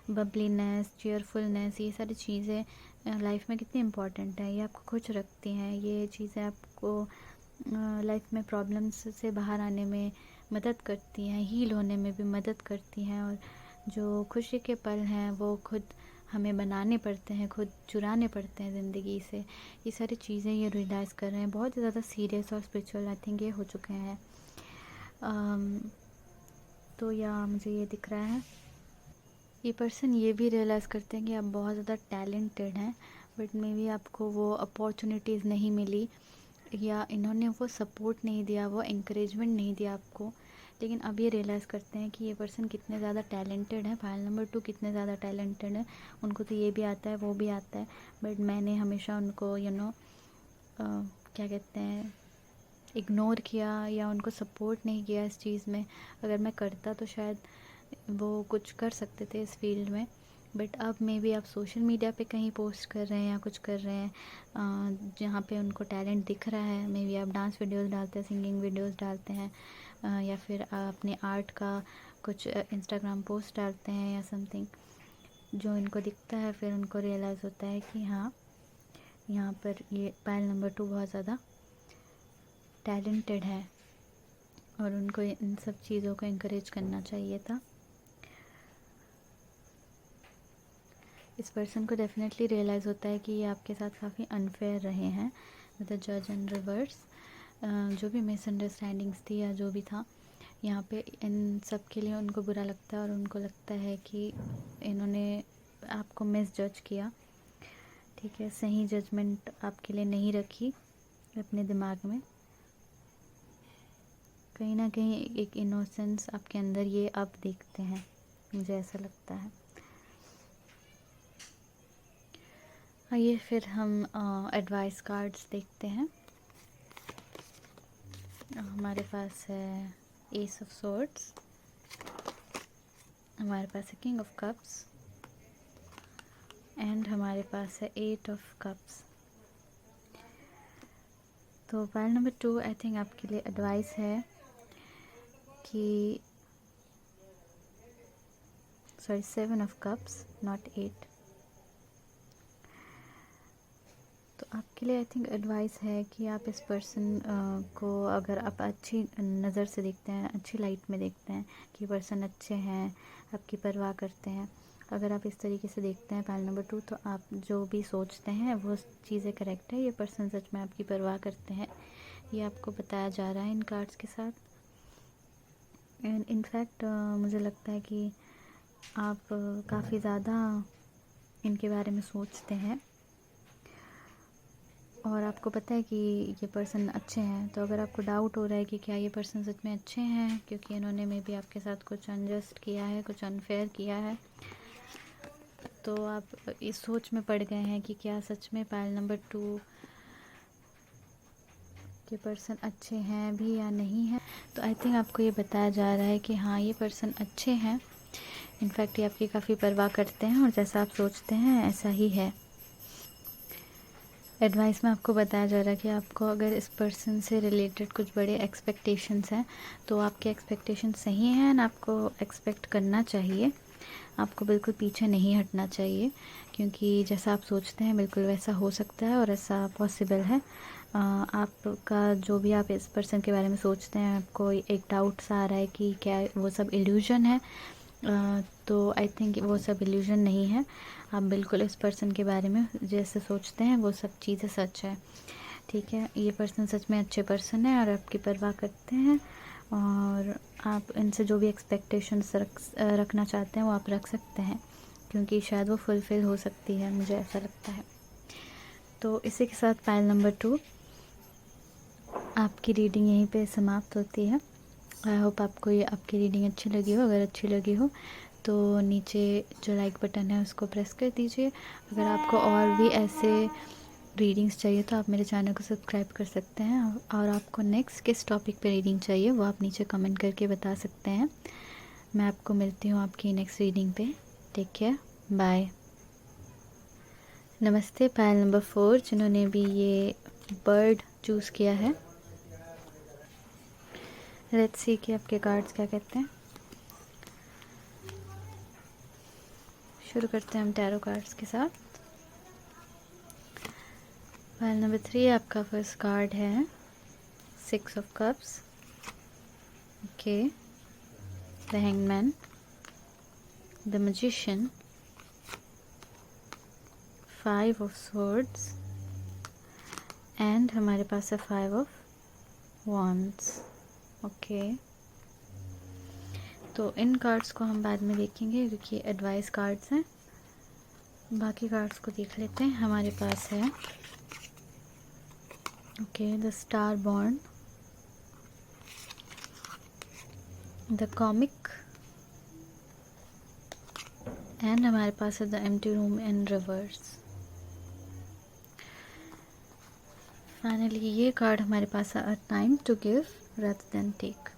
A: बबलीनेस, चीयरफुलनेस, ये सारी चीज़ें लाइफ में कितनी इम्पॉर्टेंट है। ये आपको खुश रखती हैं, ये चीज़ें आपको लाइफ में प्रॉब्लम्स से बाहर आने में मदद करती हैं, हील होने में भी मदद करती हैं, और जो खुशी के पल हैं वो खुद हमें बनाने पड़ते हैं, खुद चुराने पड़ते हैं ज़िंदगी से। ये सारी चीज़ें ये रियलाइज़ कर रहे हैं, बहुत ज़्यादा सीरियस और स्पिरिचुअल आई थिंक ये हो चुके हैं। तो या मुझे ये दिख रहा है, ये पर्सन ये भी रियलाइज़ करते हैं कि आप बहुत ज़्यादा टैलेंटेड हैं, बट मे बी आपको वो अपॉर्चुनिटीज़ नहीं मिली, या इन्होंने वो सपोर्ट नहीं दिया, वो इंकरेजमेंट नहीं दिया आपको। लेकिन अब ये रियलाइज़ करते हैं कि ये पर्सन कितने ज़्यादा टैलेंटेड है, फाइल नंबर 2 कितने ज़्यादा टैलेंटेड है। उनको तो ये भी आता है, वो भी आता है, बट मैंने हमेशा उनको क्या कहते हैं, इग्नोर किया या उनको सपोर्ट नहीं किया इस चीज़ में। अगर मैं करता तो शायद वो कुछ कर सकते थे इस फील्ड में, बट अब मे बी आप सोशल मीडिया पे कहीं पोस्ट कर रहे हैं या कुछ कर रहे हैं जहाँ पे उनको टैलेंट दिख रहा है। मे बी आप डांस वीडियोस डालते हैं, सिंगिंग वीडियोस डालते हैं, या फिर अपने आर्ट का कुछ इंस्टाग्राम पोस्ट डालते हैं या समथिंग, जो इनको दिखता है। फिर उनको रियलाइज़ होता है कि हाँ, यहाँ पर ये पायल नंबर 2 बहुत ज़्यादा टैलेंटेड है और उनको इन सब चीज़ों को इंकरेज करना चाहिए था। इस पर्सन को डेफिनेटली रियलाइज़ होता है कि ये आपके साथ काफ़ी अनफेयर रहे हैं, विद द जज एंड रिवर्स। जो भी मिसअंडरस्टैंडिंग्स थी या जो भी था यहाँ पे, इन सब के लिए उनको बुरा लगता है और उनको लगता है कि इन्होंने आपको मिस जज किया। ठीक है, सही जजमेंट आपके लिए नहीं रखी अपने दिमाग में। कहीं ना कहीं एक इनोसेंस आपके अंदर ये आप देखते हैं, मुझे ऐसा लगता है। आइए फिर हम एडवाइस कार्ड्स देखते हैं। हमारे पास है एस ऑफ सोर्ड्स, हमारे पास है किंग ऑफ कप्स, एंड हमारे पास है 8 ऑफ कप्स। तो पाइल नंबर 2 आई थिंक आपके लिए एडवाइस है कि 7 ऑफ कप्स, नॉट 8। तो आपके लिए आई थिंक एडवाइस है कि आप इस पर्सन को अगर आप अच्छी नज़र से देखते हैं, अच्छी लाइट में देखते हैं कि पर्सन अच्छे हैं, आपकी परवाह करते हैं, अगर आप इस तरीके से देखते हैं पाइल नंबर 2, तो आप जो भी सोचते हैं वो चीज़ें करेक्ट है। ये पर्सन सच में आपकी परवाह करते हैं, ये आपको बताया जा रहा है इन कार्ड्स के साथ। एंड इनफैक्ट मुझे लगता है कि आप काफ़ी ज़्यादा इनके बारे में सोचते हैं और आपको पता है कि ये पर्सन अच्छे हैं। तो अगर आपको डाउट हो रहा है कि क्या ये पर्सन सच में अच्छे हैं, क्योंकि इन्होंने मे बी आपके साथ कुछ अनजस्ट किया है, कुछ अनफेयर किया है, तो आप इस सोच में पड़ गए हैं कि क्या सच में पाइल नंबर 2 आपके पर्सन अच्छे हैं भी या नहीं है। तो आई थिंक आपको ये बताया जा रहा है कि हाँ, ये पर्सन अच्छे हैं। इनफैक्ट ये आपकी काफ़ी परवाह करते हैं और जैसा आप सोचते हैं ऐसा ही है। एडवाइस में आपको बताया जा रहा है कि आपको अगर इस पर्सन से रिलेटेड कुछ बड़े एक्सपेक्टेशंस हैं तो आपके एक्सपेक्टेशन सही हैं एंड आपको एक्सपेक्ट करना चाहिए। आपको बिल्कुल पीछे नहीं हटना चाहिए, क्योंकि जैसा आप सोचते हैं बिल्कुल वैसा हो सकता है और ऐसा पॉसिबल है। आपका जो भी आप इस पर्सन के बारे में सोचते हैं, आपको एक डाउट सा आ रहा है कि क्या वो सब इल्यूजन है, तो आई थिंक वो सब इल्यूजन नहीं है। आप बिल्कुल इस पर्सन के बारे में जैसे सोचते हैं वो सब चीज़ें सच है। ठीक है, ये पर्सन सच में अच्छे पर्सन है और आपकी परवाह करते हैं, और आप इनसे जो भी एक्सपेक्टेशंस रखना चाहते हैं वो आप रख सकते हैं, क्योंकि शायद वो फुलफ़िल हो सकती है, मुझे ऐसा लगता है। तो इसी के साथ पाइल नंबर 2 आपकी रीडिंग यहीं पे समाप्त होती है। आई होप आपको ये आपकी रीडिंग अच्छी लगी हो। अगर अच्छी लगी हो तो नीचे जो लाइक बटन है उसको प्रेस कर दीजिए। अगर आपको और भी ऐसे रीडिंग्स चाहिए तो आप मेरे चैनल को सब्सक्राइब कर सकते हैं, और आपको नेक्स्ट किस टॉपिक पे रीडिंग चाहिए वो आप नीचे कमेंट करके बता सकते हैं। मैं आपको मिलती हूँ आपकी नेक्स्ट रीडिंग पे। Take care, bye. नमस्ते पायल नंबर 4 जिन्होंने भी ये बर्ड चूज़ किया है। लेट्स सी कि आपके कार्ड्स क्या कहते हैं। शुरू करते हैं हम टैरो कार्ड्स के साथ। पाइल नंबर 3 आपका फर्स्ट कार्ड है 6 of cups. Okay, the hangman, the magician, 5 of swords and हमारे पास है 5 ऑफ वॉन्ड्स। ओके, तो इन कार्ड्स को हम बाद में देखेंगे क्योंकि एडवाइस कार्ड्स हैं। बाकी कार्ड्स को देख लेते हैं। हमारे पास है okay, the star born, the comic and हमारे पास है the empty room in reverse. Finally ये कार्ड हमारे पास है, a time to give rather than take,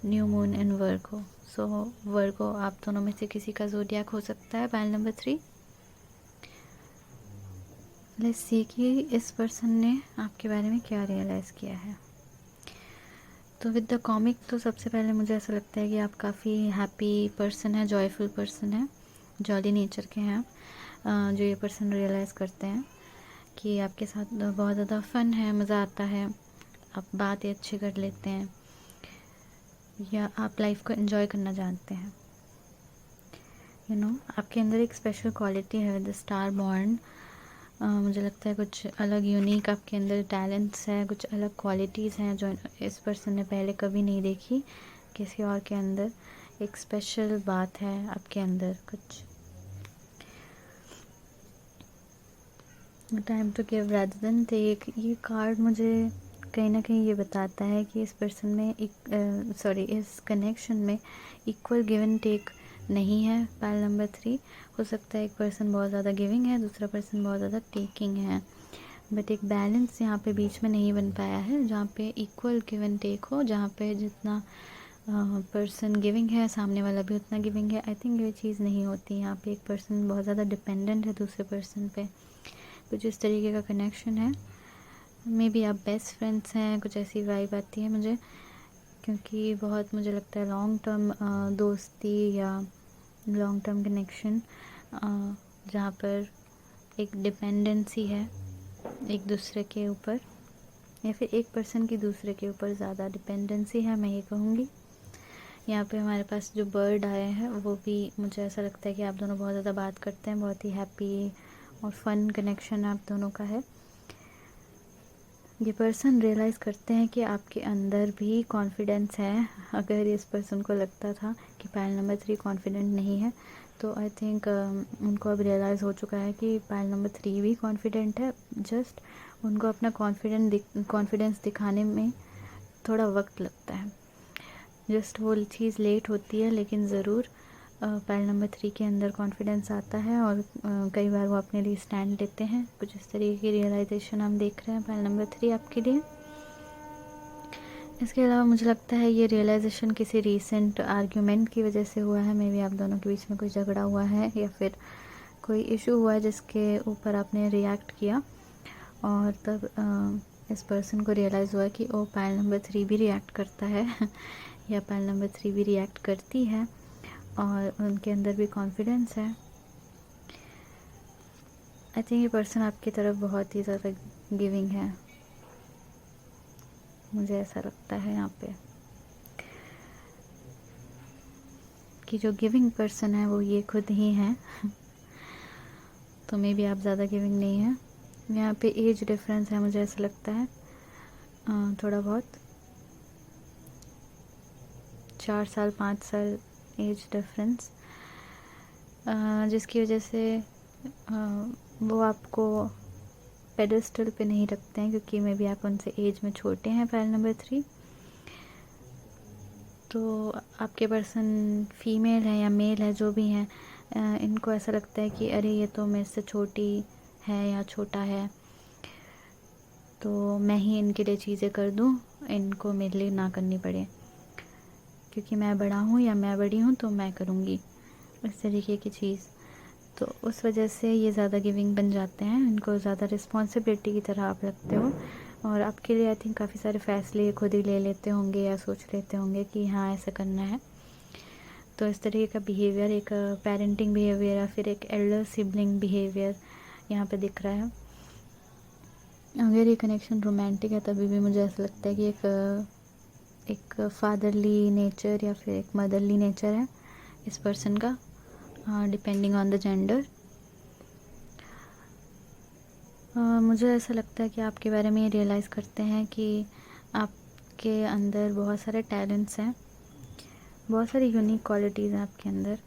A: new moon in Virgo. So Virgo आप दोनों में से किसी का ज़ोडियाक हो सकता है। पाइल नंबर 3, लेट्स सी कि इस पर्सन ने आपके बारे में क्या रियलाइज़ किया है। तो विद द कॉमिक तो सबसे पहले मुझे ऐसा लगता है कि आप काफ़ी हैप्पी पर्सन है, जॉयफुल पर्सन है, जॉली नेचर के हैं आप। जो ये पर्सन रियलाइज़ करते हैं कि आपके साथ बहुत ज़्यादा फ़न है, मज़ा आता है, आप बातें अच्छी कर लेते हैं, या आप लाइफ को एंजॉय करना जानते हैं। यू नो आपके अंदर एक स्पेशल क्वालिटी है विद द स्टार बॉर्न। मुझे लगता है कुछ अलग यूनिक आपके अंदर टैलेंट्स हैं, कुछ अलग क्वालिटीज़ हैं जो इस पर्सन ने पहले कभी नहीं देखी किसी और के अंदर। एक स्पेशल बात है आपके अंदर कुछ। Time to give rather than take, ये कार्ड मुझे कहीं ना कहीं ये बताता है कि इस पर्सन में इस कनेक्शन में इक्वल गिव एंड टेक नहीं है। पाइल नंबर 3, हो सकता है एक पर्सन बहुत ज़्यादा गिविंग है, दूसरा पर्सन बहुत ज़्यादा टेकिंग है, बट एक बैलेंस यहाँ पे बीच में नहीं बन पाया है जहाँ पे इक्वल गिव एंड टेक हो, जहाँ पे जितना पर्सन गिविंग है सामने वाला भी उतना गिविंग है। आई थिंक ये चीज़ नहीं होती। यहाँ पे एक पर्सन बहुत ज़्यादा डिपेंडेंट है दूसरे पर्सन पे, कुछ इस तरीके का कनेक्शन है। मे बी आप बेस्ट फ्रेंड्स हैं, कुछ ऐसी वाइब आती है मुझे, क्योंकि बहुत मुझे लगता है लॉन्ग टर्म दोस्ती या लॉन्ग टर्म कनेक्शन जहाँ पर एक डिपेंडेंसी है एक दूसरे के ऊपर, या फिर एक पर्सन की दूसरे के ऊपर ज़्यादा डिपेंडेंसी है, मैं ये कहूँगी। यहाँ पे हमारे पास जो बर्ड आए हैं वो भी मुझे ऐसा लगता है कि आप दोनों बहुत ज़्यादा बात करते हैं, बहुत ही हैप्पी और फन कनेक्शन आप दोनों का है। ये पर्सन रियलाइज़ करते हैं कि आपके अंदर भी कॉन्फिडेंस है। अगर इस पर्सन को लगता था कि पाइल नंबर 3 कॉन्फिडेंट नहीं है, तो आई थिंक उनको अब रियलाइज़ हो चुका है कि पाइल नंबर 3 भी कॉन्फिडेंट है। जस्ट उनको अपना कॉन्फिडेंस दिखाने में थोड़ा वक्त लगता है, जस्ट वो चीज़ लेट होती है, लेकिन ज़रूर पाइल नंबर 3 के अंदर कॉन्फिडेंस आता है और कई बार वो अपने लिए स्टैंड लेते हैं। कुछ इस तरीके की रियलाइजेशन हम देख रहे हैं पाइल नंबर 3 आपके लिए। इसके अलावा मुझे लगता है ये रियलाइजेशन किसी रीसेंट आर्ग्यूमेंट की वजह से हुआ है। मे बी आप दोनों के बीच में कोई झगड़ा हुआ है या फिर कोई इशू हुआ है जिसके ऊपर आपने रिएक्ट किया, और तब इस पर्सन को रियलाइज़ हुआ कि ओ पायल नंबर 3 भी रिएक्ट करता है या पायल नंबर 3 भी रिएक्ट करती है, और उनके अंदर भी कॉन्फिडेंस है। आई थिंक ये पर्सन आपकी तरफ बहुत ही ज़्यादा गिविंग है, मुझे ऐसा लगता है यहाँ पे कि जो गिविंग पर्सन है वो ये खुद ही है तो मे बी आप ज़्यादा गिविंग नहीं है। यहाँ पे एज डिफरेंस है, मुझे ऐसा लगता है थोड़ा बहुत 4 साल 5 साल एज डिफरेंस, जिसकी वजह से वो आपको पेडेस्टल पे नहीं रखते हैं, क्योंकि मे बी आप उनसे एज में छोटे हैं पायल नंबर 3। तो आपके पर्सन फीमेल है या मेल है, जो भी हैं, इनको ऐसा लगता है कि अरे ये तो मेरे से छोटी है या छोटा है, तो मैं ही इनके लिए चीज़ें कर दूँ, इनको मेरे लिए ना करनी पड़े, क्योंकि मैं बड़ा हूँ या मैं बड़ी हूँ तो मैं करूँगी, इस तरीके की चीज़। तो उस वजह से ये ज़्यादा गिविंग बन जाते हैं, इनको ज़्यादा रिस्पॉन्सिबिलिटी की तरह आप लगते हो, और आपके लिए आई थिंक काफ़ी सारे फ़ैसले खुद ही ले लेते होंगे या सोच लेते होंगे कि हाँ ऐसा करना है। तो इस तरीके का बिहेवियर एक पेरेंटिंग बिहेवियर या फिर एक एल्डर सिबलिंग बिहेवियर यहाँ पे दिख रहा है। अगर ये कनेक्शन रोमांटिक है तभी भी मुझे ऐसा लगता है कि एक फादरली नेचर या फिर एक मदरली नेचर है इस पर्सन का, डिपेंडिंग ऑन द जेंडर। मुझे ऐसा लगता है कि आपके बारे में ये रियलाइज़ करते हैं कि आपके अंदर बहुत सारे टैलेंट्स हैं, बहुत सारी यूनिक क्वालिटीज़ हैं आपके अंदर,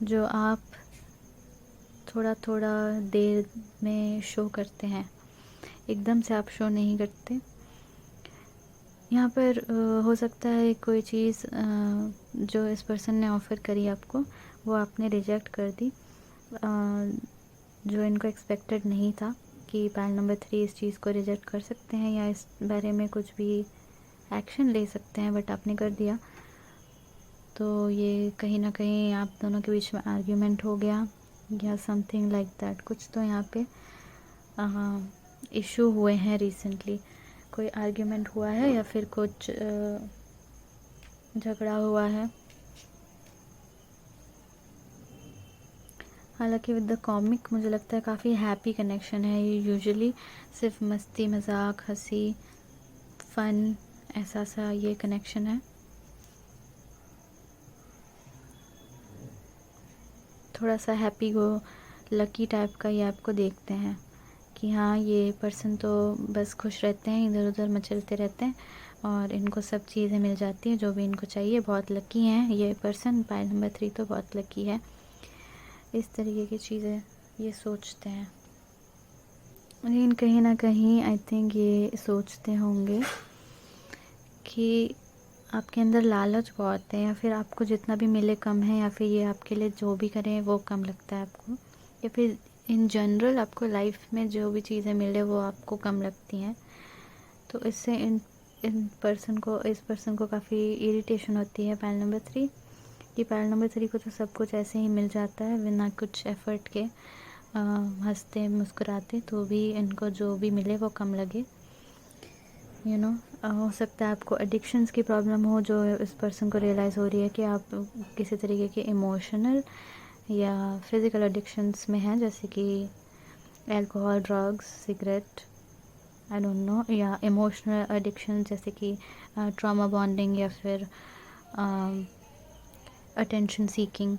A: जो आप थोड़ा थोड़ा देर में शो करते हैं, एकदम से आप शो नहीं करते। यहाँ पर हो सकता है कोई चीज़ जो इस पर्सन ने ऑफ़र करी आपको, वो आपने रिजेक्ट कर दी, जो इनको एक्सपेक्टेड नहीं था कि पायल नंबर 3 इस चीज़ को रिजेक्ट कर सकते हैं या इस बारे में कुछ भी एक्शन ले सकते हैं, बट आपने कर दिया। तो ये कहीं ना कहीं आप दोनों के बीच में आर्ग्यूमेंट हो गया या समथिंग लाइक दैट, कुछ तो यहाँ पे इशू हुए हैं रिसेंटली, कोई आर्ग्यूमेंट हुआ है या फिर कुछ झगड़ा हुआ है। हालांकि विद द कॉमिक मुझे लगता है काफ़ी हैप्पी कनेक्शन है, ये यूजुअली सिर्फ मस्ती मजाक हंसी फन ऐसा सा ये कनेक्शन है। थोड़ा सा हैप्पी गो लकी टाइप का ये आपको देखते हैं कि हाँ ये पर्सन तो बस खुश रहते हैं, इधर उधर मचलते रहते हैं और इनको सब चीज़ें मिल जाती हैं जो भी इनको चाहिए, बहुत लकी हैं ये पर्सन, पायल नंबर 3 तो बहुत लकी है। इस तरीके की चीज़ें ये सोचते हैं, लेकिन कहीं ना कहीं आई थिंक ये सोचते होंगे कि आपके अंदर लालच बहुत है, या फिर आपको जितना भी मिले कम है, या फिर ये आपके लिए जो भी करें वो कम लगता है आपको, या फिर इन जनरल आपको लाइफ में जो भी चीज़ें मिले वो आपको कम लगती हैं। तो इससे इस पर्सन को काफ़ी इरिटेशन होती है पायल नंबर 3 कि पायल नंबर 3 को तो सब कुछ ऐसे ही मिल जाता है बिना कुछ एफर्ट के, हंसते मुस्कुराते, तो भी इनको जो भी मिले वो कम लगे। हो सकता है आपको एडिक्शंस की प्रॉब्लम हो, जो इस पर्सन को रियलाइज़ हो रही है कि आप किसी तरीके के इमोशनल या फिज़िकल एडिक्शंस में हैं, जैसे कि alcohol drugs cigarette I don't know, या इमोशनल एडिक्शन जैसे कि ट्रॉमा बॉन्डिंग या फिर अटेंशन सीकिंग,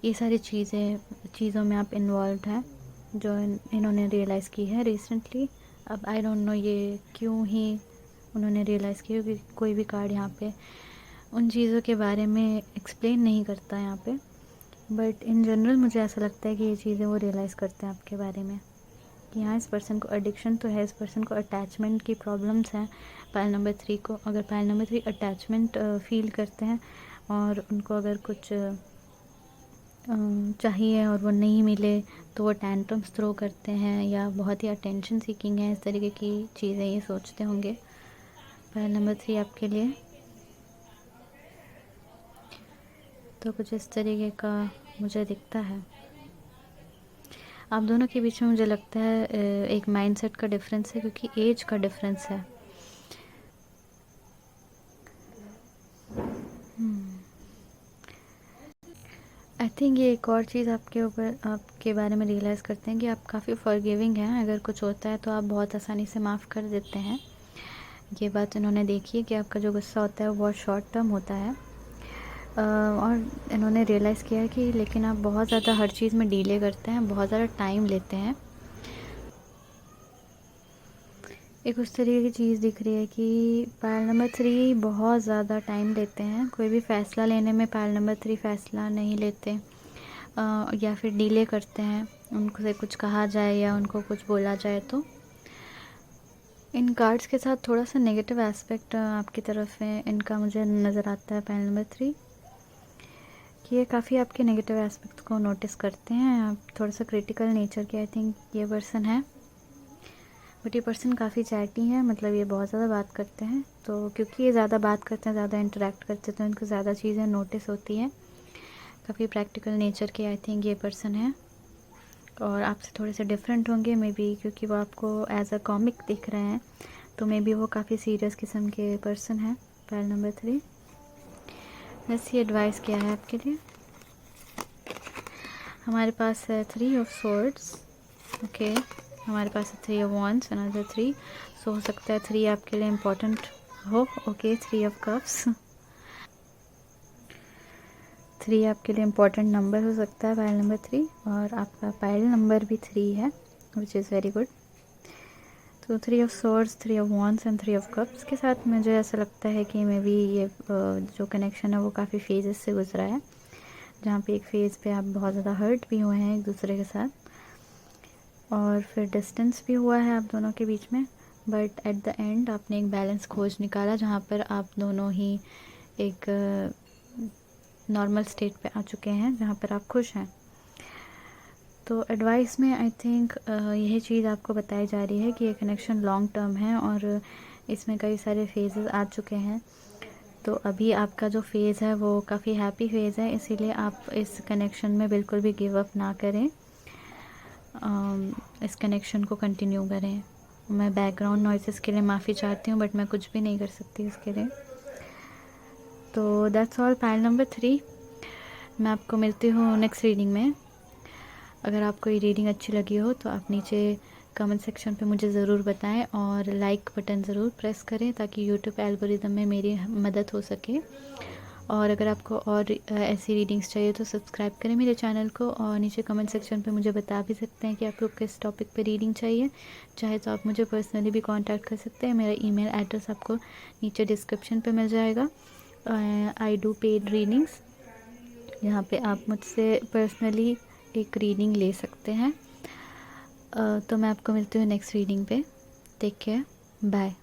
A: ये सारी चीज़ों में आप इन्वॉल्व हैं जो इन्होंने रियलाइज़ की है रिसेंटली। अब आई डोंट नो ये क्यों ही उन्होंने रियलाइज़ किया, क्योंकि कोई भी कार्ड यहाँ पे उन चीज़ों के बारे में एक्सप्लेन नहीं करता यहाँ पे, बट इन जनरल मुझे ऐसा लगता है कि ये चीज़ें वो रियलाइज़ करते हैं आपके बारे में कि हाँ इस पर्सन को एडिक्शन तो है, इस पर्सन को अटैचमेंट की प्रॉब्लम्स हैं। पायल नंबर 3 को, अगर पायल नंबर 3 अटैचमेंट फील करते हैं और उनको अगर कुछ चाहिए और वो नहीं मिले तो वो टैंट्रम्स थ्रो करते हैं या बहुत ही अटेंशन सीकिंग है, इस तरीके की चीज़ें ये सोचते होंगे। पाइल नंबर 3 आपके लिए तो कुछ इस तरीके का मुझे दिखता है। आप दोनों के बीच में मुझे लगता है एक माइंडसेट का डिफरेंस है, क्योंकि एज का डिफरेंस है। आई थिंक ये एक और चीज़ आपके बारे में रियलाइज़ करते हैं कि आप काफ़ी फॉरगिविंग हैं। अगर कुछ होता है तो आप बहुत आसानी से माफ़ कर देते हैं। ये बात इन्होंने देखी है कि आपका जो गुस्सा होता है वो बहुत शॉर्ट टर्म होता है। और इन्होंने रियलाइज़ किया है कि लेकिन आप बहुत ज़्यादा हर चीज़ में डीले करते हैं, बहुत ज़्यादा टाइम लेते हैं। एक उस तरीके की चीज़ दिख रही है कि पाइल नंबर 3 बहुत ज़्यादा टाइम लेते हैं। कोई भी फ़ैसला लेने में पाइल नंबर 3 फ़ैसला नहीं लेते, या फिर डिले करते हैं। उनको से कुछ कहा जाए या उनको कुछ बोला जाए तो इन कार्ड्स के साथ थोड़ा सा नेगेटिव एस्पेक्ट आपकी तरफ है इनका मुझे नज़र आता है। पाइल नंबर 3 कि ये काफ़ी आपके नेगेटिव एस्पेक्ट को नोटिस करते हैं। आप थोड़ा सा क्रिटिकल नेचर के आई थिंक ये पर्सन है, बट ये पर्सन काफ़ी चैटी है, मतलब ये बहुत ज़्यादा बात करते हैं। तो क्योंकि ये ज़्यादा बात करते हैं, ज़्यादा इंटरेक्ट करते हैं, तो इनको ज़्यादा चीज़ें नोटिस होती हैं। काफ़ी प्रैक्टिकल नेचर के आई थिंक ये पर्सन है और आपसे थोड़े से डिफरेंट होंगे मे बी, क्योंकि वो आपको एज अ कॉमिक दिख रहे हैं, तो मे बी वो काफ़ी सीरियस किस्म के पर्सन है। पाइल नंबर 3 वैसे एडवाइस क्या है आपके लिए? हमारे पास है 3 ऑफ स्वॉर्ड्स, ओके। हमारे पास है 3 ऑफ वॉन्ड्स, अनदर 3। सो हो सकता है 3 आपके लिए इम्पोर्टेंट हो, ओके। 3 ऑफ कप्स, 3 आपके लिए इम्पोर्टेंट नंबर हो सकता है, पाइल नंबर 3। और आपका पाइल नंबर भी 3 है, विच इज़ वेरी गुड। तो 3 of swords, 3 of wands and 3 of cups के साथ मुझे ऐसा लगता है कि मे बी ये जो कनेक्शन है वो काफ़ी फेजेस से गुजरा है, जहाँ पे एक फ़ेज़ पे आप बहुत ज़्यादा हर्ट भी हुए हैं एक दूसरे के साथ, और फिर डिस्टेंस भी हुआ है आप दोनों के बीच में। बट एट द एंड आपने एक बैलेंस खोज निकाला, जहाँ पर आप दोनों ही एक नॉर्मल स्टेट पे आ चुके हैं, जहाँ पर आप खुश हैं। तो एडवाइस में आई थिंक यही चीज़ आपको बताई जा रही है कि ये कनेक्शन लॉन्ग टर्म है और इसमें कई सारे फेजेस आ चुके हैं। तो अभी आपका जो फ़ेज़ है वो काफ़ी हैप्पी फ़ेज़ है, इसीलिए आप इस कनेक्शन में बिल्कुल भी गिव अप ना करें, इस कनेक्शन को कंटिन्यू करें। मैं बैकग्राउंड नॉइसेस के लिए माफ़ी चाहती हूँ, बट मैं कुछ भी नहीं कर सकती इसके लिए। तो दैट्स ऑल पाइल नंबर 3। मैं आपको मिलती हूँ नेक्स्ट रीडिंग में। अगर आपको ये रीडिंग अच्छी लगी हो तो आप नीचे कमेंट सेक्शन पे मुझे ज़रूर बताएं और लाइक बटन ज़रूर प्रेस करें, ताकि यूट्यूब एल्गोरिदम में मेरी मदद हो सके। और अगर आपको और ऐसी रीडिंग्स चाहिए तो सब्सक्राइब करें मेरे चैनल को, और नीचे कमेंट सेक्शन पे मुझे बता भी सकते हैं कि आपको किस टॉपिक पे रीडिंग चाहिए। चाहे तो आप मुझे पर्सनली भी कांटेक्ट कर सकते हैं, मेरा ईमेल एड्रेस आपको नीचे डिस्क्रिप्शन पे मिल जाएगा। आई डू पेड रीडिंग्स, यहाँ पे आप मुझसे पर्सनली एक रीडिंग ले सकते हैं। तो मैं आपको मिलती हूँ नेक्स्ट रीडिंग पे। Take care, bye.